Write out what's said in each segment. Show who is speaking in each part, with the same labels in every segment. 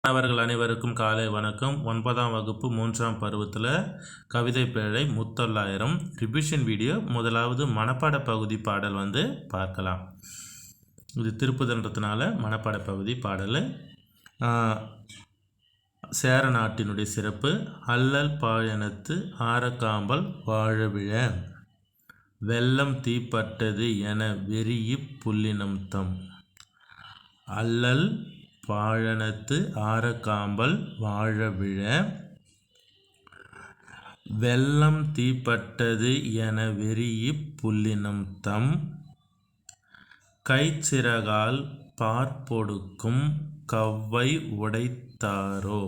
Speaker 1: அவர்கள் அனைவருக்கும் காலை வணக்கம். 9ஆம் வகுப்பு 3ஆம் பருவத்தில் கவிதை பேழை முத்தொள்ளாயிரம் ரிவிஷன் வீடியோ. முதலாவது மனப்பாட பகுதி பாடல் பார்க்கலாம். இது திருப்புதன்றதுனால மனப்பாட பகுதி பாடல். சேர நாட்டினுடைய சிறப்பு. அல்லல் பாழனத்து ஆரக்காம்பல் வாழவிழ வெள்ளம் தீப்பட்டது என வெறியி புல்லினம் தம். அல்லல் பாழனத்து ஆரக்காம்பல் வாழவிழ வெள்ளம் தீப்பட்டது என வெறியி புல்லினம் தம். கைச்சிறகால் பார்ப்பொடுக்கும் கவ்வை உடைத்தாரோ.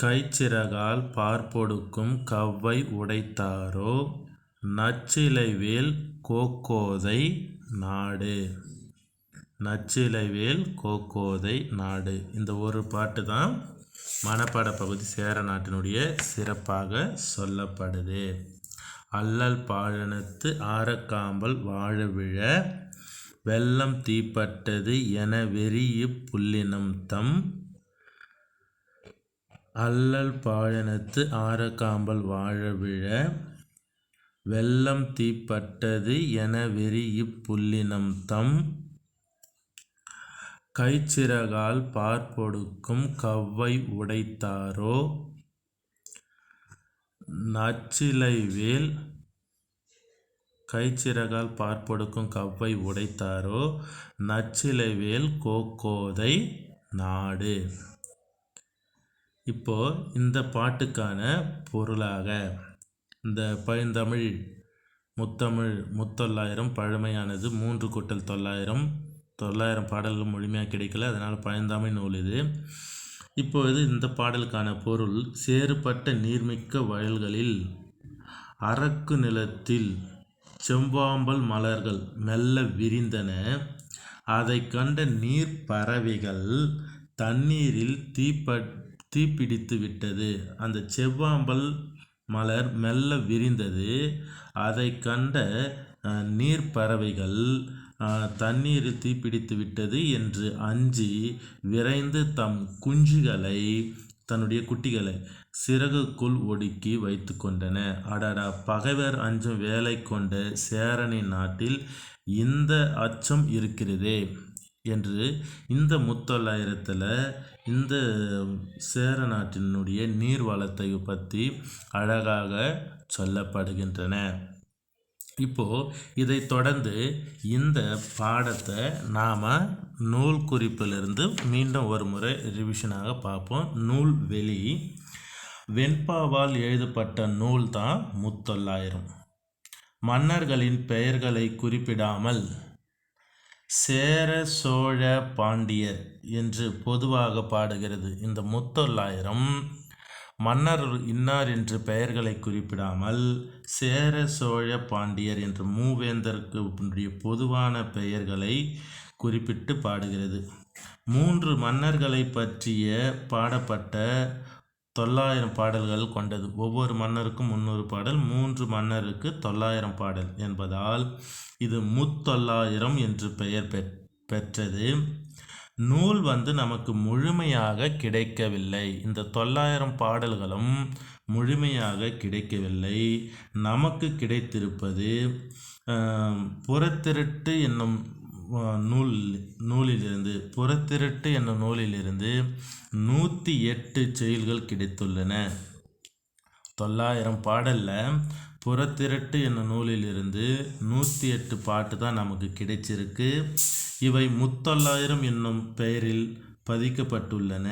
Speaker 1: கைச்சிறகால் பார்ப்பொடுக்கும் கவ்வை உடைத்தாரோ. நச்சிலைவேல் கோக்கோதை நாடு. நச்சிலைவேல் கோக்கோதை நாடு. இந்த ஒரு பாட்டு தான் மனப்பாட பகுதி சேர நாட்டினுடைய சிறப்பாக சொல்லப்படுது. அல்லல் பாழனத்து ஆரக்காம்பல் வாழவிழ வெள்ளம் தீப்பட்டது என வெறியி புல்லினம் தம். அல்லல் பாழனத்து ஆரக்காம்பல் வாழவிழ வெள்ளம் தீப்பட்டது என வெறியி புல்லினம் தம். கைச்சிறகால் பார்ப்பொடுக்கும் கவ்வை உடைத்தாரோ. நச்சிலைவேல் கைச்சிறகால் பார்ப்பொடுக்கும் கவ்வை உடைத்தாரோ. நச்சிலைவேல் கோக்கோதை நாடு. இப்போ இந்த பாட்டுக்கான பொருளாக இந்த பழந்தமிழ் முத்தொள்ளாயிரம் பழமையானது. 3 கூட்டல் 900 900 பாடல்கள் முழுமையாக கிடைக்கல, அதனால் பழந்தமிழ் நூல் இது. இப்பொழுது இந்த பாடலுக்கான பொருள். சேறுபட்ட நீர்மிக்க வயல்களில் அரக்கு நிலத்தில் செவ்வாம்பல் மலர்கள் மெல்ல விரிந்தன. அதை கண்ட நீர் பறவைகள் தண்ணீரில் தீப்பிடித்து விட்டது. அந்த செவ்வாம்பல் மலர் மெல்ல விரிந்தது. அதை கண்ட நீர் பறவைகள் தண்ணீரில் தீப்பிடித்து விட்டது என்று அஞ்சி விரைந்து தம் குஞ்சுகளை தன்னுடைய குட்டிகளை சிறகுக்குள் ஒடுக்கி வைத்து கொண்டன. அடடா, பகைவர் அஞ்சும் வேலை கொண்ட சேரனின் நாட்டில் இந்த அச்சம் இருக்கிறதே என்று இந்த முத்தொள்ளாயிரத்தில் இந்த சேர நாட்டினுடைய நீர் வளத்தை பற்றி அழகாக சொல்லப்படுகின்றன. இப்போது இதை தொடர்ந்து இந்த பாடத்தை நாம் நூல் குறிப்பிலிருந்து மீண்டும் ஒரு முறை ரிவிஷனாக பார்ப்போம். நூல் வெளி. வெண்பாவால் எழுதப்பட்ட நூல் தான் முத்தொள்ளாயிரம். மன்னர்களின் பெயர்களை குறிப்பிடாமல் சேர சோழ பாண்டியர் என்று பொதுவாக பாடுகிறது. இந்த முத்தொள்ளாயிரம் மன்னர் இன்னார் என்று பெயர்களை குறிப்பிடாமல் சேர சோழ பாண்டியர் என்று மூவேந்தருக்கு பொதுவான பெயர்களை குறிப்பிட்டு பாடுகிறது. 3 மன்னர்களை பற்றிய பாடப்பட்ட 900 பாடல்கள் கொண்டது. ஒவ்வொரு மன்னருக்கும் 300 பாடல், 3 மன்னருக்கு 900 பாடல் என்பதால் இது முத்தொள்ளாயிரம் என்று பெயர் பெற்றது. நூல் நமக்கு முழுமையாக கிடைக்கவில்லை. இந்த 900 பாடல்களும் முழுமையாக கிடைக்கவில்லை. நமக்கு கிடைத்திருப்பது புறத்திருட்டு என்னும் நூலிலிருந்து புறத்திருட்டு என்னும் நூலிலிருந்து 108 செயல்கள் கிடைத்துள்ளன. 900 பாடலில் புறத்திருட்டு என்னும் நூலிலிருந்து 108 பாட்டு தான் நமக்கு கிடைச்சிருக்கு. இவை முத்தொள்ளாயிரம் என்னும் பெயரில் பதிக்கப்பட்டுள்ளன.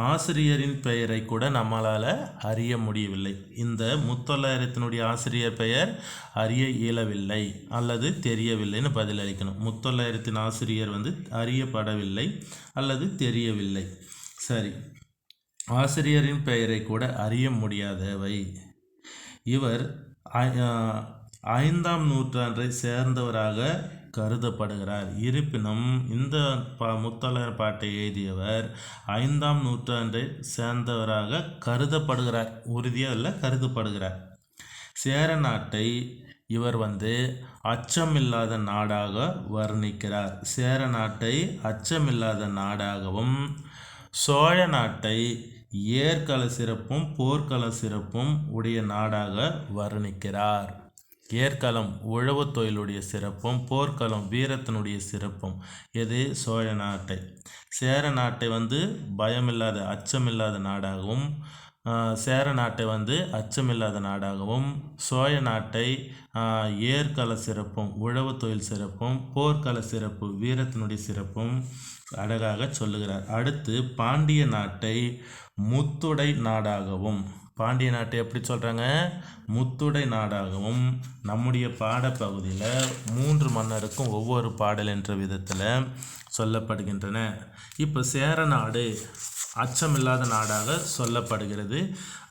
Speaker 1: ஆசிரியரின் பெயரை கூட நம்மளால் அறிய முடியவில்லை. இந்த முத்தொள்ளாயிரத்தினுடைய ஆசிரியர் பெயர் அறிய இயலவில்லை அல்லது தெரியவில்லைன்னு பதிலளிக்கணும். முத்தொள்ளாயிரத்தின் ஆசிரியர் அறியப்படவில்லை அல்லது தெரியவில்லை. சரி, ஆசிரியரின் பெயரை கூட அறிய முடியாதவை. இவர் 5ஆம் நூற்றாண்டை சேர்ந்தவராக கருதப்படுகிறார். இருப்பினும் இந்த முத்தொள்ளாயிரம் பாட்டை எழுதியவர் 5ஆம் நூற்றாண்டை சேர்ந்தவராக கருதப்படுகிறார். உறுதியாக இல்லை, கருதப்படுகிறார். சேர நாட்டை இவர் வந்து அச்சமில்லாத நாடாக வர்ணிக்கிறார். சேர நாட்டை அச்சமில்லாத நாடாகவும் சோழ நாட்டை ஏற்கள சிறப்பும் போர்க்கள சிறப்பும் உடைய நாடாக வர்ணிக்கிறார். ஏற்களம் உழவு தொழிலுடைய சிறப்பும் போர்க்களம் வீரத்தினுடைய சிறப்பும் எது சோழ நாட்டை. சேர நாட்டை வந்து பயமில்லாத அச்சமில்லாத நாடாகவும் சேர நாட்டை வந்து அச்சமில்லாத நாடாகவும் சோழ நாட்டை ஏற்கள சிறப்பும் உழவு தொழில் சிறப்பும் போர்க்கள சிறப்பு வீரத்தினுடைய சிறப்பும் அழகாக சொல்லுகிறார். அடுத்து பாண்டிய நாட்டை முத்துடை நாடாகவும், பாண்டிய நாட்டை எப்படி சொல்கிறாங்க? முத்துடை நாடாகவும் நம்முடைய பாடப்பகுதியில் 3 மன்னருக்கும் ஒவ்வொரு பாடல் என்ற விதத்தில் சொல்லப்படுகின்றன. இப்போ சேர நாடு அச்சமில்லாத நாடாக சொல்லப்படுகிறது.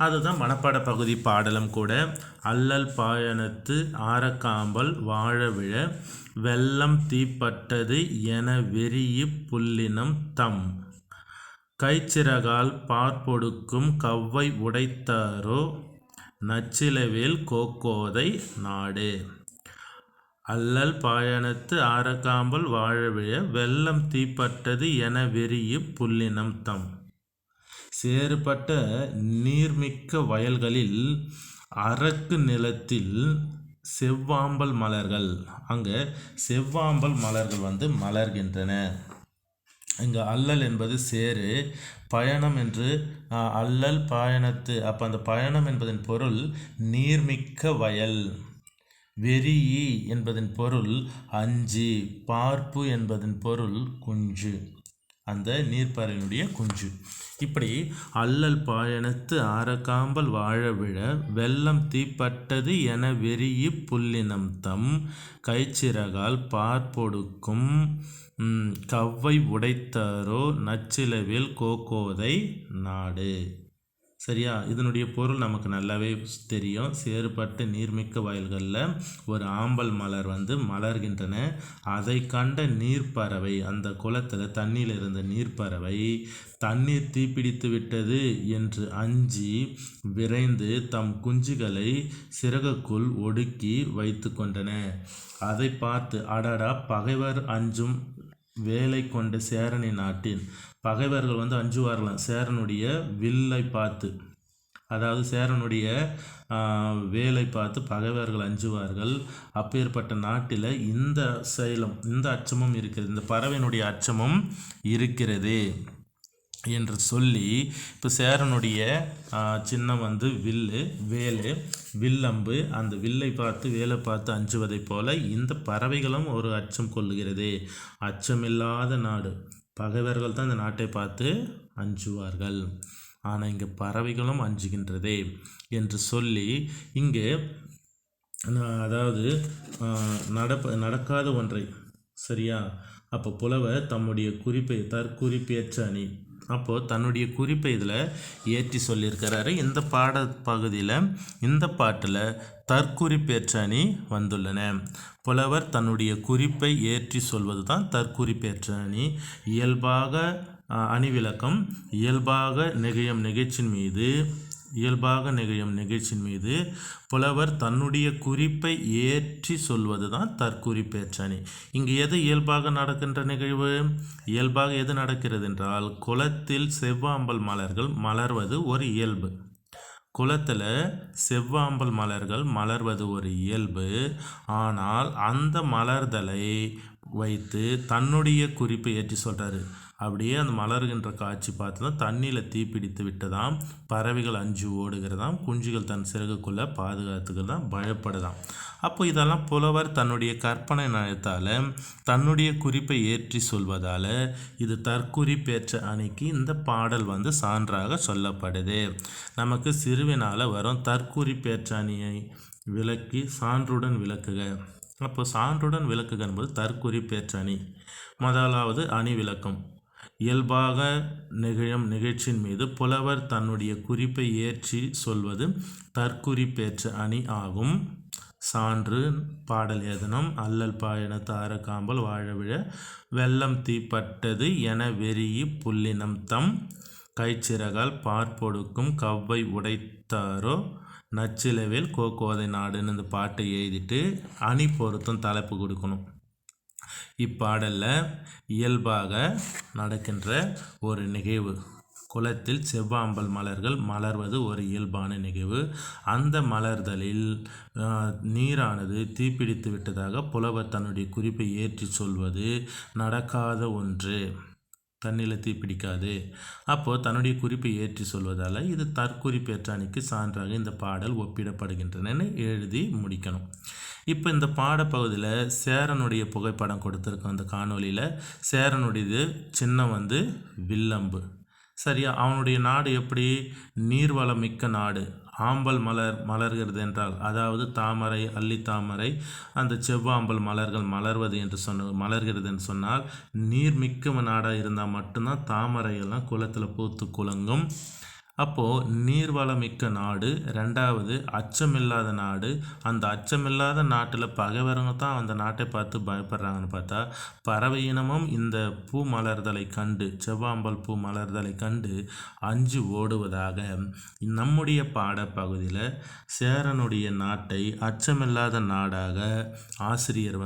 Speaker 1: அதுதான் மனப்பாட பகுதி பாடலும் கூட. அல்லல் பாயனத்து ஆரக்காம்பல் வாழவிழ வெள்ளம் தீப்பட்டது என வெறியி புல்லினம் தம் கைச்சிறகால் பார்ப்பொடுக்கும் கவ்வை உடைத்தாரோ நச்சிலவேல் கோக்கோதை நாடு. அல்லல் பாயனத்து ஆரக்காம்பல் வாழவிழ வெள்ளம் தீப்பட்டது என வெறியி புல்லினம் தம். சேறுபட்ட நீர்மிக்க வயல்களில் அரக்கு நிலத்தில் செவ்வாம்பல் மலர்கள், அங்கே செவ்வாம்பல் மலர்கள் வந்து மலர்கின்றன. இங்கே அல்லல் என்பது சேரு, பயணம் என்று அல்லல் பாயனத்து, அப்போ அந்த பயணம் என்பதன் பொருள் நீர்மிக்க வயல். வெறியி என்பதன் பொருள் அஞ்சு, பார்ப்பு என்பதன் பொருள் குஞ்சு, அந்த நீர்ப்பறவையினுடைய குஞ்சு. இப்படி அல்லல் பாயனத்து ஆரக்காம்பல் வாழவிழ வெள்ளம் தீப்பட்டது என வெறியி புல்லினம் தம் கைச்சிறகால் பார்ப்பொடுக்கும் கவ்வை உடைத்தாரோ நச்சிலவேல் கோக்கோதை நாடு. சரியா? இதனுடைய பொருள் நமக்கு நல்லாவே தெரியும். சேறுபட்டு நீர்மிக்க வயல்களில் ஒரு ஆம்பல் மலர் வந்து மலர்கின்றன. அதை கண்ட நீர்ப்பறவை, அந்த குளத்தில் தண்ணியில் இருந்த நீர்ப்பறவை தண்ணீர் தீப்பிடித்து விட்டது என்று அஞ்சி விரைந்து தம் குஞ்சுகளை சிறகுக்குள் ஒடுக்கி வைத்து கொண்டன. அதை பார்த்து அடடா, பகைவர் அஞ்சும் வேலை கொண்ட சேரனி நாட்டின் பகைவர்கள் வந்து அஞ்சுவார்களாம் சேரனுடைய வில்லை பார்த்து, அதாவது சேரனுடைய வேலை பார்த்து பகைவர்கள் அஞ்சுவார்கள். அப்பேற்பட்ட நாட்டில் இந்த செயலும் இந்த அச்சமும் இருக்கிறது, இந்த பறவையினுடைய அச்சமும் இருக்கிறது என்று சொல்லி, இப்போ சேரனுடைய சின்னம் வந்து வில்லு, வேலு, வில்லம்பு. அந்த வில்லை பார்த்து வேலை பார்த்து அஞ்சுவதை போல இந்த பறவைகளும் ஒரு அச்சம் கொள்ளுகிறது. அச்சமில்லாத நாடு, பகைவர்கள் தான் இந்த நாட்டை பார்த்து அஞ்சுவார்கள், ஆனால் இங்கே பறவைகளும் அஞ்சுகின்றதே என்று சொல்லி, இங்கே அதாவது நடக்காத ஒன்றை, சரியா? அப்போ புலவர் தம்முடைய குறிப்பை தற்குறிப்பேற்ற அணி, அப்போது தன்னுடைய குறிப்பை இதில் ஏற்றி சொல்லியிருக்கிறாரு. இந்த பகுதியில் இந்த பாட்டில் தற்குறிப்பேற்ற அணி வந்துள்ளன. புலவர் தன்னுடைய குறிப்பை ஏற்றி சொல்வது தான் தற்குறிப்பேற்ற அணி. இயல்பாக அணி விளக்கம் இயல்பாக நிகழும் நிகழ்ச்சியின் மீது புலவர் தன்னுடைய குறிப்பை ஏற்றி சொல்வது தான் தற்குறிப்பேற்ற அணி. இங்கு எது இயல்பாக நடக்கின்ற நிகழ்வு? இயல்பாக எது நடக்கிறது என்றால், குளத்தில் செவ்வாம்பல் மலர்கள் மலர்வது ஒரு இயல்பு. குளத்தில் செவ்வாம்பல் மலர்கள் மலர்வது ஒரு இயல்பு. ஆனால் அந்த மலர்தலை வைத்து தன்னுடைய குறிப்பை ஏற்றி சொல்கிறாரு. அப்படியே அந்த மலர்கின்ற காட்சி பார்த்து தான் தண்ணியில் தீப்பிடித்து விட்டதாம், பறவைகள் அஞ்சு ஓடுகிறதாம், குஞ்சுகள் தன் சிறகுக்குள்ளே பாதுகாத்துக்கிறதாம், பயப்படுதாம். அப்போ இதெல்லாம் புலவர் தன்னுடைய கற்பனை நயத்தால் தன்னுடைய குறிப்பை ஏற்றி சொல்வதால் இது தற்குறிப்பேற்ற அணிக்கு இந்த பாடல் வந்து சான்றாக சொல்லப்படுது. நமக்கு சிறுவினால் வரும் தற்குறிப்பேற்ற அணியை விளக்கி சான்றுடன் விளக்குக. அப்போ சான்றுடன் விளக்குக என்பது தற்குறிப்பேற்ற அணி. முதலாவது அணி விளக்கம். இயல்பாக நிகழும் நிகழ்ச்சியின் மீது புலவர் தன்னுடைய குறிப்பை ஏற்றி சொல்வது தற்குறிப்பேற்ற அணி ஆகும். சான்று பாடல் ஏதனம் அல்லல் பாயனத்து ஆரக்காம்பல் வாழவிழ வெள்ளம் தீப்பட்டது என வெறியி புல்லினம் தம் கைச்சிறகால் பார்ப்பொடுக்கும் கவ்வை உடைத்தாரோ நச்சிலவேல் கோதை நாடுன்னு இந்த பாட்டை எழுதிட்டு அணி பொருத்தம் தலைப்பு கொடுக்கணும். இப்பாடலில் இயல்பாக நடக்கின்ற ஒரு நிகழ்வு, குளத்தில் செவ்வாம்பல் மலர்கள் மலர்வது ஒரு இயல்பான நிகழ்வு. அந்த மலர்தலில் நீரானது தீப்பிடித்து விட்டதாக புலவர் தன்னுடைய குறிப்பை ஏற்றி சொல்வது நடக்காத ஒன்று. தண்ணியில் தீப்பிடிக்காது. அப்போது தன்னுடைய குறிப்பை ஏற்றி சொல்வதால் இது தற்குறிப்பேற்றாணிக்கு சான்றாக இந்த பாடல் ஒப்பிடப்படுகின்றன எழுதி முடிக்கணும். இப்போ இந்த பாடப்பகுதியில் சேரனுடைய புகைப்படம் கொடுத்துருக்கோம். அந்த காணொலியில் சேரனுடையது சின்னம் வில்லம்பு. சரியா? அவனுடைய நாடு எப்படி? நீர்வளம் மிக்க நாடு. ஆம்பல் மலர்கிறது என்றால், அதாவது தாமரை, அல்லித்தாமரை, அந்த செவ்வாம்பல் மலர்கள் மலர்கிறது என்று சொன்னால் நீர்மிக்க நாடாக இருந்தால் மட்டும்தான் தாமரையெல்லாம் குளத்தில் பூத்து குலுங்கும். அப்போது நீர்வளமிக்க நாடு. ரெண்டாவது அச்சமில்லாத நாடு. அந்த அச்சமில்லாத நாட்டில் பகைவரங்க தான் அந்த நாட்டை பார்த்து பயப்படுறாங்கன்னு பார்த்தா பறவை இனமும் இந்த பூ மலர்தலை கண்டு, செவ்வாம்பல் பூ மலர்தலை கண்டு அஞ்சு ஓடுவதாக நம்முடைய பாடப்பகுதியில் சேரனுடைய நாட்டை அச்சமில்லாத நாடாக ஆசிரியர்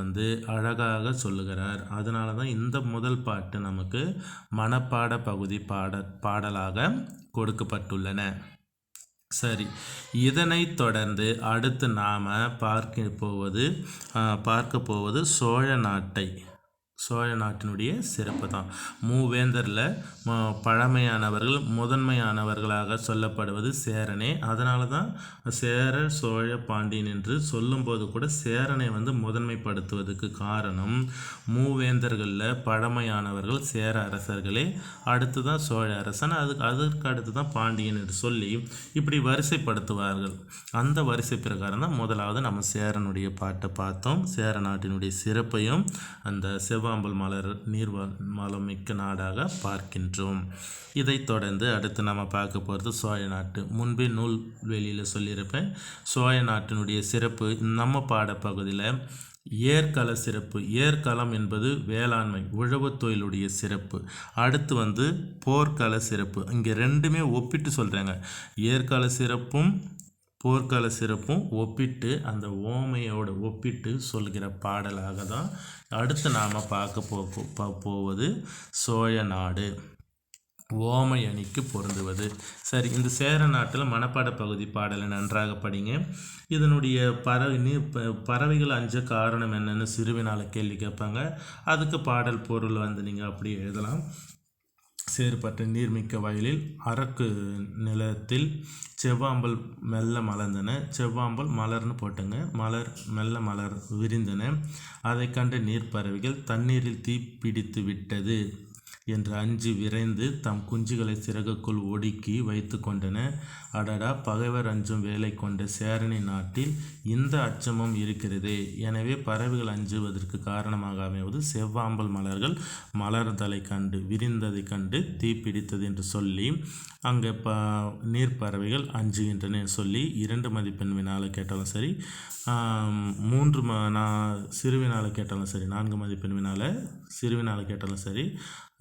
Speaker 1: அழகாக சொல்லுகிறார். அதனால தான் இந்த முதல் பாட்டு நமக்கு மனப்பாட பகுதி பாடலாக கொடுக்கப்பட்டுள்ளன. சரி, இதனைத் தொடர்ந்து அடுத்து நாம் பார்க்க போவது சோழ நாட்டினுடைய சிறப்பு தான். மூவேந்தரில் பழமையானவர்கள், முதன்மையானவர்களாக சொல்லப்படுவது சேரனே. அதனால தான் சேர, சோழ, பாண்டியன் என்று சொல்லும்போது கூட சேரனை முதன்மைப்படுத்துவதற்கு காரணம், மூவேந்தர்களில் பழமையானவர்கள் சேர அரசர்களே, அடுத்து தான் சோழ அரசன், அதற்கு அடுத்து தான் பாண்டியன் என்று சொல்லி இப்படி வரிசைப்படுத்துவார்கள். அந்த வரிசை பிரகாரம் தான் முதலாவது நம்ம சேரனுடைய பாட்டை பார்த்தோம். சேர நாட்டினுடைய சிறப்பையும் அந்த செவ்வாம்பல் மலர் நீர்வளம் மிக்க நாடாக பார்க்கின்றோம். இதைத் தொடர்ந்து அடுத்து நம்ம பார்க்க போகிறது சோழ நாட்டு. முன்பே நூல்வெளியில் சொல்லியிருப்பேன். சோழ நாட்டினுடைய சிறப்பு நம்ம பாடப்பகுதியில் ஏற்கள சிறப்பு. ஏற்களம் என்பது வேளாண்மை, உழவு தொழிலுடைய சிறப்பு. அடுத்து போர்க்கள சிறப்பு. இங்கே ரெண்டுமே ஒப்பிட்டு சொல்கிறாங்க. ஏற்கள சிறப்பும் போர்க்கள சிறப்பும் ஒப்பிட்டு, அந்த ஓமையோடு ஒப்பிட்டு சொல்கிற பாடலாக தான் அடுத்து நாம் பார்க்க போவது சோழ நாடு. ஓமை அணிக்கு பொருந்துவது. சரி, இந்த சேர நாட்டில் மனப்பாட பகுதி பாடலை நன்றாக படிங்க. இதனுடைய பறவைகள் அஞ்ச காரணம் என்னென்னு சிறுவினால கேள்வி கேட்பாங்க. அதுக்கு பாடல் பொருள் நீங்கள் அப்படி எழுதலாம். சேறுபட்ட நீர்மிக்க வயலில் அரக்கு நிலத்தில் செவ்வாம்பல் மெல்ல மலர்ந்தன. செவ்வாம்பல் மலர்னு போட்டுங்க. மலர் மெல்ல மலர் விரிந்தன. அதை கண்ட நீர்ப்பறவைகள் தண்ணீரில் தீப்பிடித்து விட்டது என்று அஞ்சு விரைந்து தம் குஞ்சுகளை சிறகுக்குள் ஒடுக்கி வைத்து கொண்டன. அடடா, பகைவர் அஞ்சும் வேலை கொண்ட சேரணி நாட்டில் இந்த அச்சமும் இருக்கிறது. எனவே பறவைகள் அஞ்சுவதற்கு காரணமாக அமைவது செவ்வாம்பல் மலர்கள் மலர்தலை கண்டு, விரிந்ததை கண்டு தீப்பிடித்தது என்று சொல்லி அங்கே நீர்ப்பறவைகள் அஞ்சுகின்றன சொல்லி 2 மதிப்பெண் வினால கேட்டாலும் சரி, 3 சிறுவினால கேட்டாலும் சரி, 4 மதிப்பெண் வினால சிறுவினால கேட்டாலும் சரி,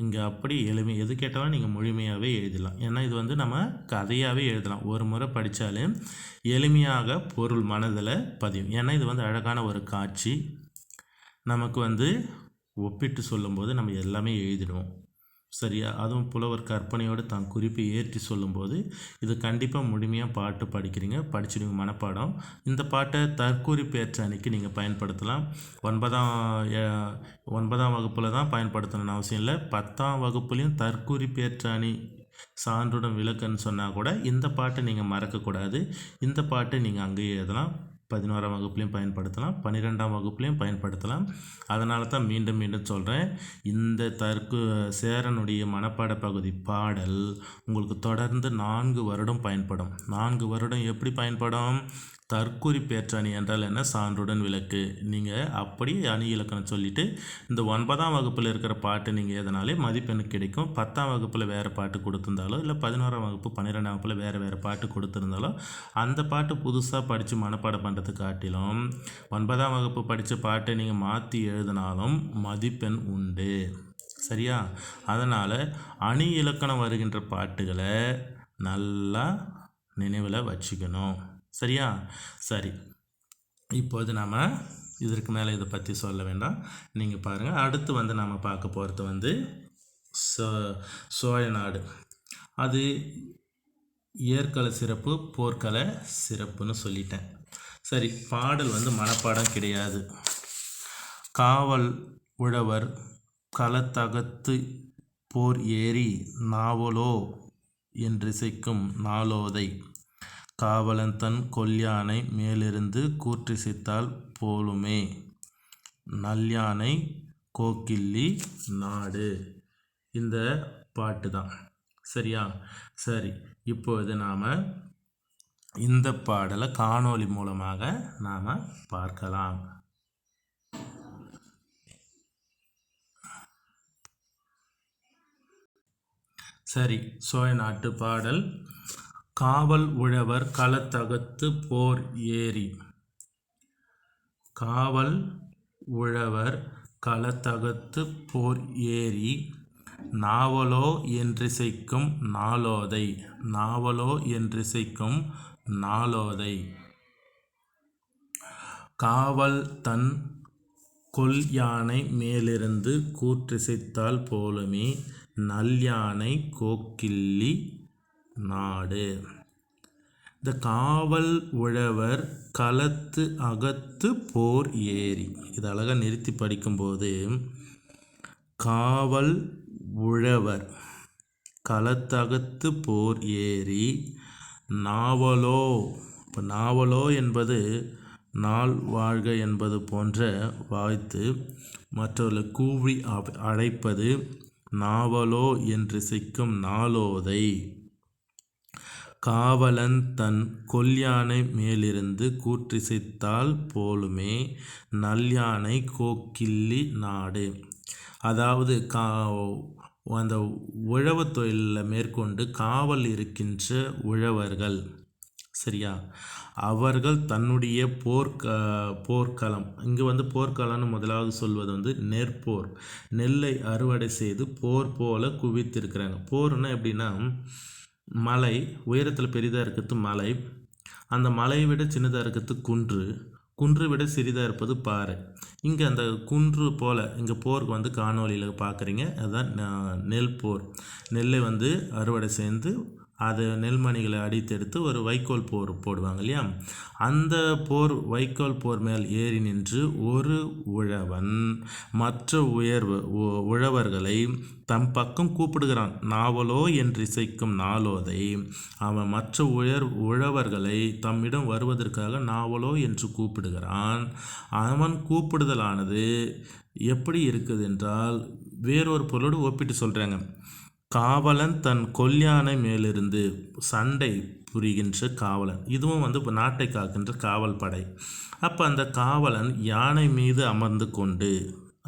Speaker 1: இங்கே அப்படி எது கேட்டாலும் நீங்கள் முழுமையாகவே எழுதலாம். ஏன்னா இது நம்ம கதையாகவே எழுதலாம். ஒரு முறை படித்தாலே எளிமையாக பொருள் மனதில் பதியும். ஏன்னா இது அழகான ஒரு காட்சி. நமக்கு ஒப்பிட்டு சொல்லும்போது நம்ம எல்லாமே எழுதிடுவோம். சரியா? அதுவும் புலவர் கற்பனையோடு தான் குறிப்பை ஏற்றி சொல்லும்போது இது கண்டிப்பாக முழுமையாக பாட்டு படிச்சிடுங்க மனப்பாடம். இந்த பாட்டை தற்குறிப்பேற்ற அணிக்கு நீங்கள் பயன்படுத்தலாம். 9ஆம் வகுப்பில் தான் பயன்படுத்தணும்னு அவசியம் இல்லை. 10ஆம் வகுப்புலேயும் தற்குறிப்பேற்ற அணி சான்றுடன் விளக்குன்னு சொன்னால் கூட இந்த பாட்டை நீங்கள் மறக்கக்கூடாது. இந்த பாட்டை நீங்கள் அங்கேயே எழுதலாம். 11ஆம் வகுப்புலையும் பயன்படுத்தலாம், 12ஆம் வகுப்புலையும் பயன்படுத்தலாம். அதனால தான் மீண்டும் மீண்டும் சொல்கிறேன், இந்த சேரனுடைய மனப்பாட பகுதி பாடல் உங்களுக்கு தொடர்ந்து 4 வருடம் பயன்படும். 4 வருடம் எப்படி பயன்படும்? தற்குறிப்பேற்ற அணி என்றால் என்ன? சான்றுடன் விளக்கு. நீங்கள் அப்படி அணி இலக்கணம் சொல்லிவிட்டு இந்த 9ஆம் வகுப்பில் இருக்கிற பாட்டு நீங்கள் எதனாலே மதிப்பெண் கிடைக்கும். 10ஆம் வகுப்பில் வேறு பாட்டு கொடுத்துருந்தாலோ, இல்லை 11ஆம் வகுப்பு 12ஆம் வகுப்பில் வேறு பாட்டு கொடுத்துருந்தாலோ அந்த பாட்டு புதுசாக படித்து மனப்பாடம் பண்ணுறது காட்டிலும் 9ஆம் வகுப்பு படித்த பாட்டை நீங்கள் மாற்றி எழுதினாலும் மதிப்பெண் உண்டு. சரியா? அதனால் அணி இலக்கணம் வருகின்ற பாட்டுகளை நல்லா நினைவில் வச்சுக்கணும். சரியா? சரி, இப்போது நாம் இதற்கு மேலே இதை பற்றி சொல்ல வேண்டாம். நீங்கள் பாருங்கள். அடுத்து வந்து நாம் பார்க்க போகிறது வந்து சோழ நாடு. அது ஏற்கால சிறப்பு, போர்க்கால சிறப்புன்னு சொல்லிட்டேன். சரி, பாடல் வந்து மனப்பாடம் கிடையாது. காவல் உழவர் களத்தகத்து போர் ஏறி நாவலோ என்றிசைக்கும் நாளோதை காவலன் தன் கொல்யானை மேலிருந்து கூற்றிசைத்தால் போலுமே நல்யானை கோக்கிள்ளி நாடு. இந்த பாட்டு தான். சரியா? சரி, இப்போது நாம் இந்த பாடலை காணொளி மூலமாக நாம் பார்க்கலாம். சரி, சோழ நாட்டு பாடல். காவல் உழவர் களத்தகத்து போர் ஏறி. காவல் உழவர் களத்தகத்து போர் ஏறி நாவலோ என்றிசைக்கும் நாளோதை. நாவலோ என்றிசைக்கும் நாளோதை காவல் தன் கொல் யானை மேலிருந்து கூற்றிசைத்தால் போலுமே நல்யானை கோக்கிள்ளி நாடு. இந்த காவல் உழவர் களத்து அகத்து போர் ஏறி, இது அழகாக நிறுத்தி படிக்கும்போது காவல் உழவர் களத்தகத்து போர் ஏறி நாவலோ. இப்போ நாவலோ என்பது நாள் வாழ்க என்பது போன்ற வாழ்த்து, மற்றவர்களை கூவி அழைப்பது நாவலோ என்றிசைக்கும் நாளோதை காவலன் தன் கொல்யானை மேலிருந்து கூற்றிசைத்தால் போலுமே நல்யானை கோக்கிள்ளி நாடு. அதாவது அந்த உழவு தொழிலில் மேற்கொண்டு காவல் இருக்கின்ற உழவர்கள், சரியா, அவர்கள் தன்னுடைய போர்க்களம், இங்கே வந்து போர்க்களம்னு முதலாவது சொல்வது வந்து நெற்போர், நெல்லை அறுவடை செய்து போர் போல குவித்திருக்கிறாங்க. போர்னா எப்படின்னா, மலை உயரத்தில் பெரிதாக இருக்கிறது மலை, அந்த மலையை விட சின்னதாக இருக்கிறது குன்று, குன்று விட சிறிதாக இருப்பது பாறை. இங்கே அந்த குன்று போல் இங்கே போருக்கு வந்து காணொலியில் பார்க்குறீங்க. அதுதான் நெல் போர். நெல்லை வந்து அறுவடை செய்து அது நெல்மணிகளை அடித்தெடுத்து ஒரு வைக்கோல் போர் போடுவாங்க இல்லையா? அந்த போர் வைக்கோல் போர் மேல் ஏறி நின்று ஒரு உழவன் மற்ற உழவர்களை தம் பக்கம் கூப்பிடுகிறான். நாவலோ என்றிசைக்கும் நாளோதை அவன் மற்ற உழவர்களை தம்மிடம் வருவதற்காக நாவலோ என்று கூப்பிடுகிறான். அவன் கூப்பிடுதலானது எப்படி இருக்குது என்றால் வேறொரு பொருளோடு ஒப்பிட்டு சொல்கிறாங்க. காவலன் தன் கொல்யானை மேலிருந்து, சண்டை புரிகின்ற காவலன், இதுவும் வந்து இப்போ நாட்டை காக்கின்ற காவல் படை. அப்போ அந்த காவலன் யானை மீது அமர்ந்து கொண்டு,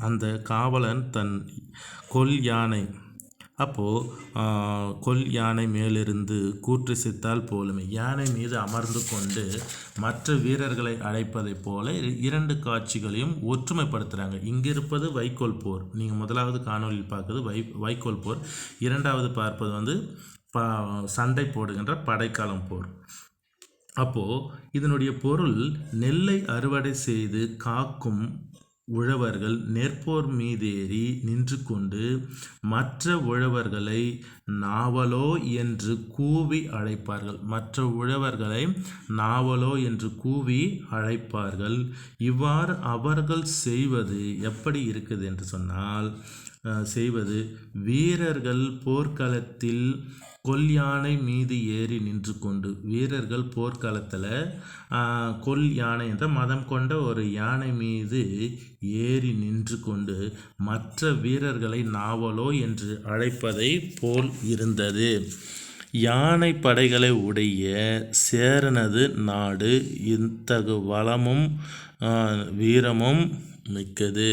Speaker 1: அந்த காவலன் தன் கொல் யானை, அப்போது கொல் யானை மேலிருந்து கூற்றிசைத்தால் போலுமே, யானை மீது அமர்ந்து கொண்டு மற்ற வீரர்களை அழைப்பதைப் போல இரண்டு காட்சிகளையும் ஒற்றுமைப்படுத்துகிறாங்க. இங்கே இருப்பது வைக்கோல் போர், நீங்கள் முதலாவது காணொலியில் பார்க்குறது வைக்கோல் போர், இரண்டாவது பார்ப்பது வந்து சண்டை போடுகின்ற படைக்காலம் போர். அப்போது இதனுடைய பொருள், நெல்லை அறுவடை செய்து காக்கும் உழவர்கள் நெற்போர் மீதேறி நின்று கொண்டு மற்ற உழவர்களை நாவலோ என்று கூவி அழைப்பார்கள். மற்ற உழவர்களை நாவலோ என்று கூவி அழைப்பார்கள். இவ்வாறு அவர்கள் செய்வது எப்படி இருக்குது என்று சொன்னால், செய்வது வீரர்கள் போர்க்களத்தில் கொல் யானை மீது ஏறி நின்று கொண்டு, வீரர்கள் போர்க்களத்தில் கொல் யானை என்ற மதம் கொண்ட ஒரு யானை மீது ஏறி நின்று கொண்டு மற்ற வீரர்களை நாவலோ என்று அழைப்பதை போல் இருந்தது. யானை படைகளை உடைய சேரனது நாடு இத்தகு வளமும் வீரமும் மிக்கது.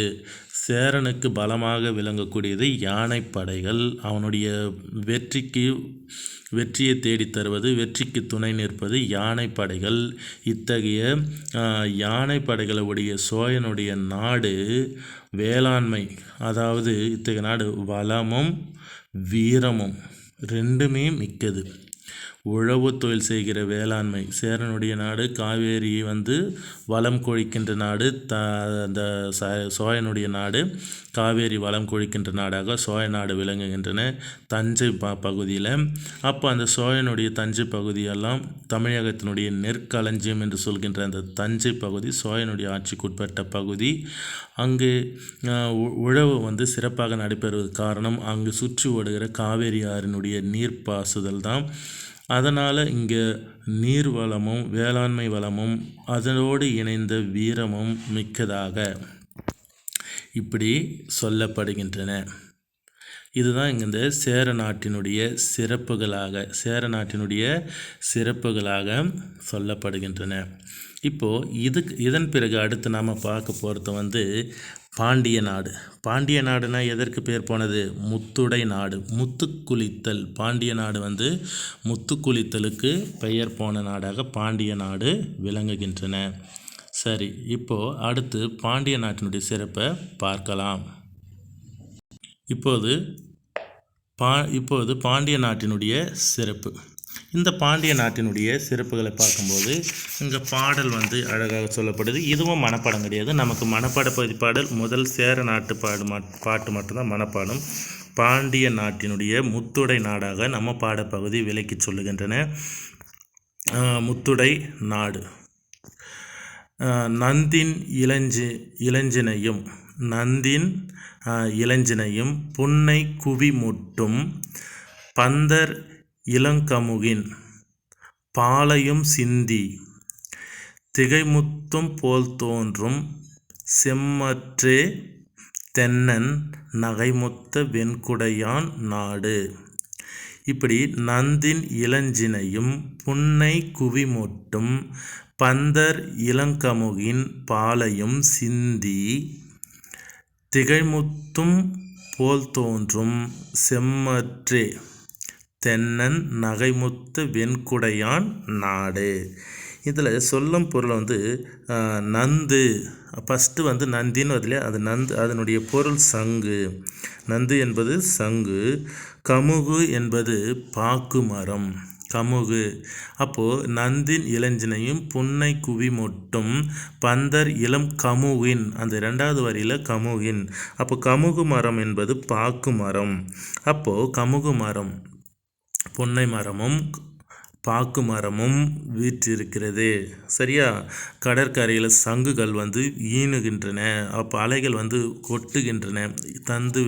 Speaker 1: சேரனுக்கு பலமாக விளங்கக்கூடியது யானை படைகள். அவனுடைய வெற்றியை தேடித் தருவது, வெற்றிக்கு துணை நிற்பது யானை படைகள். இத்தகைய யானை படைகளுடைய சோழனுடைய நாடு வேளாண்மை, அதாவது இத்தகைய நாடு வளமும் வீரமும் ரெண்டுமே மிக்கது. உழவு தொழில் செய்கிற வேளாண்மை. சேரனுடைய நாடு காவேரி வந்து வளம் கொழிக்கின்ற நாடு. அந்த சோழனுடைய நாடு காவேரி வளம் கொழிக்கின்ற நாடாக சோழ நாடு விளங்குகின்றன தஞ்சை பகுதியில். அப்போ அந்த சோழனுடைய தஞ்சை பகுதியெல்லாம் தமிழகத்தினுடைய நெற்களஞ்சியம் என்று சொல்கின்ற அந்த தஞ்சை பகுதி சோழனுடைய ஆட்சிக்குட்பட்ட பகுதி. அங்கு உழவு வந்து சிறப்பாக நடைபெறுவதற்கு காரணம் அங்கு சுற்றி ஓடுகிற காவேரி ஆறினுடைய நீர் பாசுதல் தான். அதனால் இங்கே நீர் வளமும் வேளாண்மை வளமும் அதனோடு இணைந்த வீரமும் மிக்கதாக இப்படி சொல்லப்படுகின்றன. இதுதான் இங்கே இந்த சேர நாட்டினுடைய சிறப்புகளாக சொல்லப்படுகின்றன. இப்போது இதன் பிறகு அடுத்து நாம் பார்க்க போகிறது வந்து பாண்டிய நாடு. பாண்டிய நாடுனா எதற்கு பேர் போனது? முத்துடை நாடு, முத்துக்குளித்தல். பாண்டிய நாடு வந்து முத்துக்குளித்தலுக்கு பெயர் போன நாடாக பாண்டிய நாடு விளங்குகின்றன. சரி, இப்போது அடுத்து பாண்டிய நாட்டினுடைய சிறப்பை பார்க்கலாம். இப்போது பாண்டிய நாட்டினுடைய சிறப்பு. இந்த பாண்டிய நாட்டினுடைய சிறப்புகளை பார்க்கும்போது இங்கே பாடல் வந்து அழகாக சொல்லப்படுது. இதுவும் மனப்பாடம் கிடையாது. நமக்கு மனப்பாட பகுதி பாடல் முதல் சேர நாட்டு பாட்டு மட்டும்தான் மனப்பாடம். பாண்டிய நாட்டினுடைய முத்துடை நாடாக நம்ம பாடப்பகுதி விளக்கி சொல்லுகின்றன. முத்துடை நாடு நந்தின் இளஞ்சினையும் புன்னை குவி முட்டும் பந்தர் இளங்கமுகின் பாலையும் சிந்தி திகைமுத்தும் போல் தோன்றும் செம்மற்றே தென்னன் நகைமுத்த வெண்குடையான் நாடு. இப்படி நந்தின் இளஞ்சினையும் புன்னை குவிமொட்டும் பந்தர் இளங்கமுகின் பாலையும் சிந்தி திகைமுத்தும் போல் தோன்றும் செம்மற்றே தென்னன் நகைமுத்த வெண்குடையான் நாடு. இதில் சொல்லும் பொருள் வந்து நந்து. ஃபஸ்ட்டு வந்து நந்தின்னு வரல, அது நந்து, அதனுடைய பொருள் சங்கு. நந்து என்பது சங்கு. கமுகு என்பது பாக்கு மரம். கமுகு. அப்போது நந்தின் இளஞ்சினையும் புன்னை குவி மொட்டும் பந்தர் இளம் கமுகின், அந்த இரண்டாவது வரியில் கமுகின். அப்போ கமுகு மரம் என்பது பாக்கு மரம். அப்போது கமுகு மரம், புன்னை மரமும் பாக்கு மரமும் வீற்றிருக்கிறது. சரியா? கடற்கரையில் சங்குகள் வந்து ஈனுகின்றன. அப்போ அலைகள் வந்து கொட்டுகின்றன, தந்து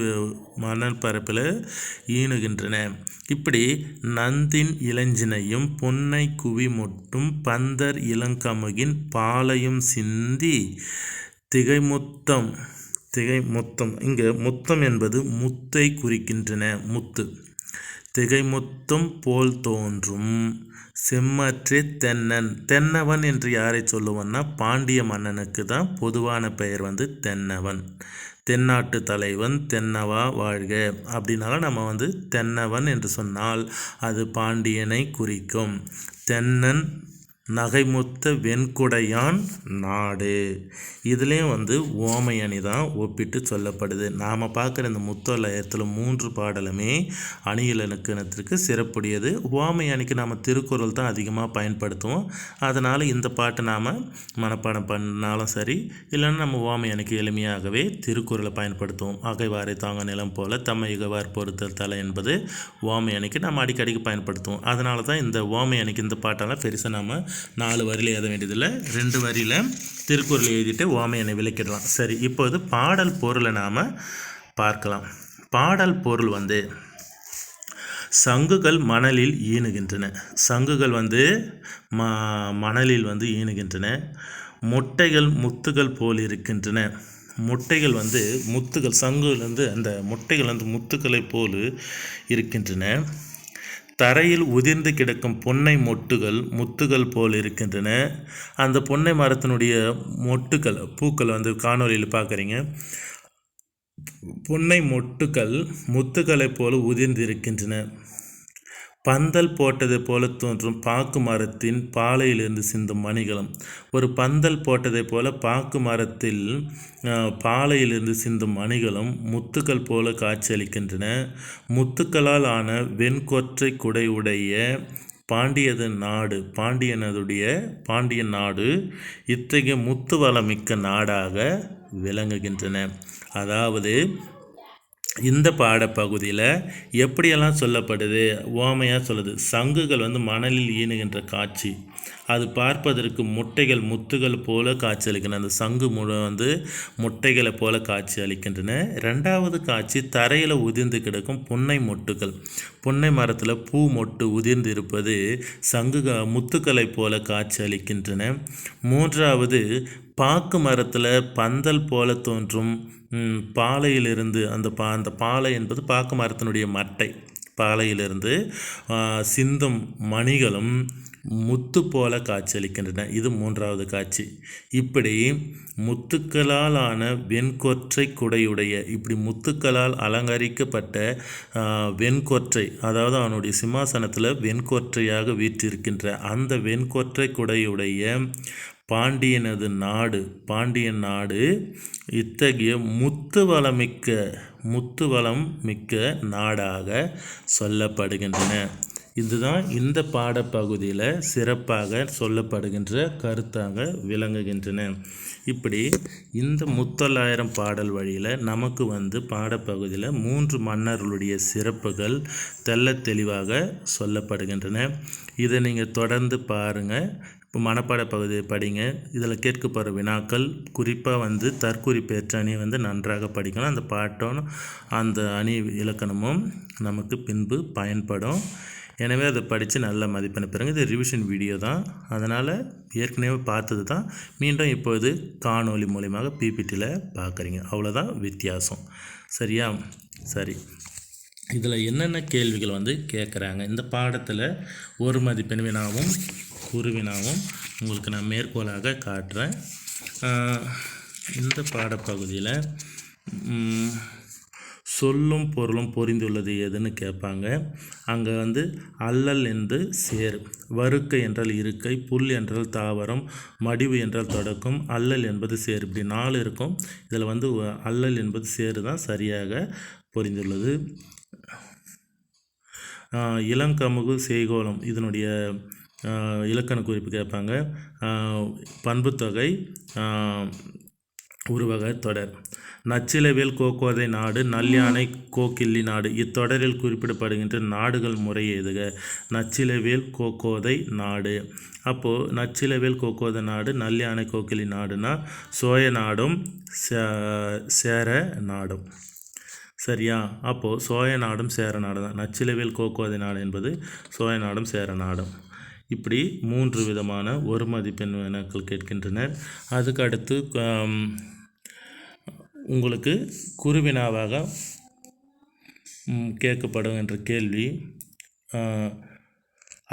Speaker 1: மணல் பரப்பில் ஈனுகின்றன. இப்படி நந்தின் இளஞ்சினையும் புன்னை குவி மொட்டும் பந்தர் இளங்கமுகின் பாலையும் சிந்தி திகைமுத்தம். இங்கே முத்தம் என்பது முத்தை குறிக்கின்றன. முத்து. திகைமுத்தும் போல் தோன்றும் செம்மற்றே தென்னன். தென்னவன் என்று யாரை சொல்லுவன்னா பாண்டிய மன்னனுக்கு தான் பொதுவான பெயர் வந்து தென்னவன். தென்னாட்டு தலைவன் தென்னவா வாழ்க அப்படின்னாலும் நம்ம வந்து தென்னவன் என்று சொன்னால் அது பாண்டியனை குறிக்கும். தென்னன் நகைமுத்த வெண்குடையான் நாடு. இதுலேயும் வந்து ஓமை அணி தான் ஒப்பிட்டு சொல்லப்படுது. நாம் பார்க்குற இந்த முத்தொள்ளாயிரத்தில் 3 பாடலுமே அணி இலக்கணத்திற்கு சிறப்புடையது. ஓமை அணிக்கு நாம் திருக்குறள் தான் அதிகமாக பயன்படுத்துவோம். அதனால் இந்த பாட்டை நாம் மனப்பாடம் பண்ணாலும் சரி, இல்லைன்னா நம்ம ஓமை அணிக்கு எளிமையாகவே திருக்குறளை பயன்படுத்துவோம். அகைவாரை தாங்க நிலம் போல தம்மை இகவார் பொறுத்தல் தலை என்பது ஓமை அணிக்கு நம்ம அடிக்கடிக்கு பயன்படுத்துவோம். அதனால தான் இந்த ஓமை அணிக்கு இந்த பாட்டெல்லாம் பெருசாக நாம் 4 வரியில் எழுத வேண்டியதில்லை, 2 வரியில் திருக்குறள் எழுதிட்டு ஓமையனை விளக்கிடலாம். சரி, இப்போது பாடல் பொருளை நாம் பார்க்கலாம். பாடல் பொருள் வந்து சங்குகள் மணலில் ஈனுகின்றன. சங்குகள் வந்து மணலில் வந்து ஈனுகின்றன. முட்டைகள் முத்துகள் போல் இருக்கின்றன. முட்டைகள் வந்து முத்துகள், சங்குகள் வந்து அந்த முட்டைகள் வந்து முத்துக்களை போல் இருக்கின்றன. தரையில் உதிர்ந்து கிடக்கும் பொன்னை மொட்டுகள் முத்துகள் போல் இருக்கின்றன. அந்த பொன்னை மரத்தினுடைய மொட்டுக்கள், பூக்கள் வந்து காணொலியில் பார்க்குறீங்க. பொன்னை மொட்டுக்கள் முத்துக்களை போல உதிர்ந்து இருக்கின்றன. பந்தல் போட்டதை போல தோன்றும் பாக்கு மரத்தின் பாலையிலிருந்து சிந்தும் மணிகளும். ஒரு பந்தல் போட்டதை போல பாக்கு மரத்தில் பாலையிலிருந்து சிந்தும் மணிகளும் முத்துக்கள் போல காட்சியளிக்கின்றன. முத்துக்களால் ஆன வெண்கொற்றை குடை உடைய பாண்டியன் நாடு இத்தகைய முத்து வளமிக்க நாடாக விளங்குகின்றன. அதாவது இந்த பாடப்பகுதியில் எப்படியெல்லாம் சொல்லப்படுது, ஓமையாக சொல்லுது. சங்குகள் மணலில் ஈனுகின்ற காட்சி, அது பார்ப்பதற்கு முட்டைகள் முத்துகள் போல காட்சி அளிக்கின்றன. அந்த சங்கு முட்டைகளை போல காட்சி அளிக்கின்றன. ரெண்டாவது காட்சி தரையில் உதிர்ந்து கிடக்கும் புன்னை மொட்டுகள். புன்னை மரத்தில் பூ மொட்டு உதிர்ந்து இருப்பது முத்துக்களை போல காட்சி அளிக்கின்றன. மூன்றாவது பாக்கு மரத்தில் பந்தல் போல தோன்றும் பாலையிலிருந்து அந்த பாலை என்பது பாக்கு மரத்தினுடைய மட்டை, பாலையிலிருந்து சிந்தும் மணிகளும் முத்து போல காட்சியளிக்கின்றன. இது மூன்றாவது காட்சி. இப்படி முத்துக்களால் ஆன வெண்கொற்றை குடையுடைய, இப்படி முத்துக்களால் அலங்கரிக்கப்பட்ட வெண்கொற்றை, அதாவது அவனுடைய சிம்மாசனத்தில் வெண்கொற்றையாக வீற்றிருக்கின்ற அந்த வெண்கொற்றை குடையுடைய பாண்டியன் நாடு இத்தகைய முத்து வளம் மிக்க நாடாக சொல்லப்படுகின்றன. இதுதான் இந்த பாடப்பகுதியில் சிறப்பாக சொல்லப்படுகின்ற கருத்தாக விளங்குகின்றன. இப்படி இந்த முத்தொள்ளாயிரம் பாடல் வழியில் நமக்கு பாடப்பகுதியில் 3 மன்னர்களுடைய சிறப்புகள் தெள்ள தெளிவாக சொல்லப்படுகின்றன. இதை நீங்கள் தொடர்ந்து பாருங்கள். இப்போ மனப்பாட பகுதியை படிங்க. இதில் கேட்கப்படுற வினாக்கள் குறிப்பாக தற்குறிப்பேற்ற அணி நன்றாக படிக்கணும். அந்த பாட்டும் அந்த அணி இலக்கணமும் நமக்கு பின்பு பயன்படும். எனவே அதை படித்து நல்ல மதிப்பெண் பெறுங்க. இது ரிவிஷன் வீடியோ தான், அதனால் ஏற்கனவே பார்த்தது தான் மீண்டும் இப்போது காணொலி மூலியமாக பிபிடியில் பார்க்குறீங்க. அவ்வளோதான் வித்தியாசம். சரியா? சரி, இதில் என்னென்ன கேள்விகள் கேட்குறாங்க இந்த பாடத்தில்? ஒரு மதிப்பெண் வினாவும் குறுவினாவும் உங்களுக்கு நான் மேற்கோளாக காட்டுறேன். இந்த பாடப்பகுதியில் சொல்லும் பொருளும் பொறிந்துள்ளது எதுன்னு கேட்பாங்க. அங்கே அல்லல் என்று சேர், வறுக்கை என்றால் இருக்கை, புல் என்றால் தாவரம், மடிவு என்றால் தொடக்கம், அல்லல் என்பது சேர், இப்படி 4 இருக்கும். இதில் அல்லல் என்பது சேரு தான் சரியாக பொறிந்துள்ளது. இளங்கமுகு செய்கோளம் இதனுடைய இலக்கண குறிப்பு கேட்பாங்க. பண்புத்தொகை, உருவக தொடர். நச்சிலவேல் கோக்கோதை நாடு, நல்யானை கோக்கிள்ளி நாடு, இத்தொடரில் குறிப்பிடப்படுகின்ற நாடுகள் முறை எதுக? நச்சிலவேல் கோக்கோதை நாடு. அப்போது நச்சிலவேல் கோக்கோதை நாடு, நல்யானை கோக்கிள்ளி நாடுனா சோய நாடும் சேர நாடும். சரியா? அப்போது சோய நாடும் சேர நாடும் தான். நச்சிலவேல் கோக்கோதை நாடு என்பது சோய நாடும் சேர நாடும். இப்படி 3 விதமான ஒரு மதிப்பெண் வினாக்கள் கேட்கின்றனர். அதுக்கு அடுத்து உங்களுக்கு குறுவினாவாக கேட்கப்படுகின்ற கேள்வி,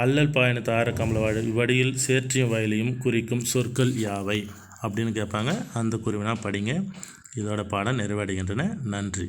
Speaker 1: அல்லல் பாயன தார கமலவாழ் இவ்வடியில் சேற்றியும் வயலையும் குறிக்கும் சொற்கள் யாவை அப்படின்னு கேட்பாங்க. அந்த குறுவினா படிங்க. இதோட பாடம் நிறைவடைகின்றன. நன்றி.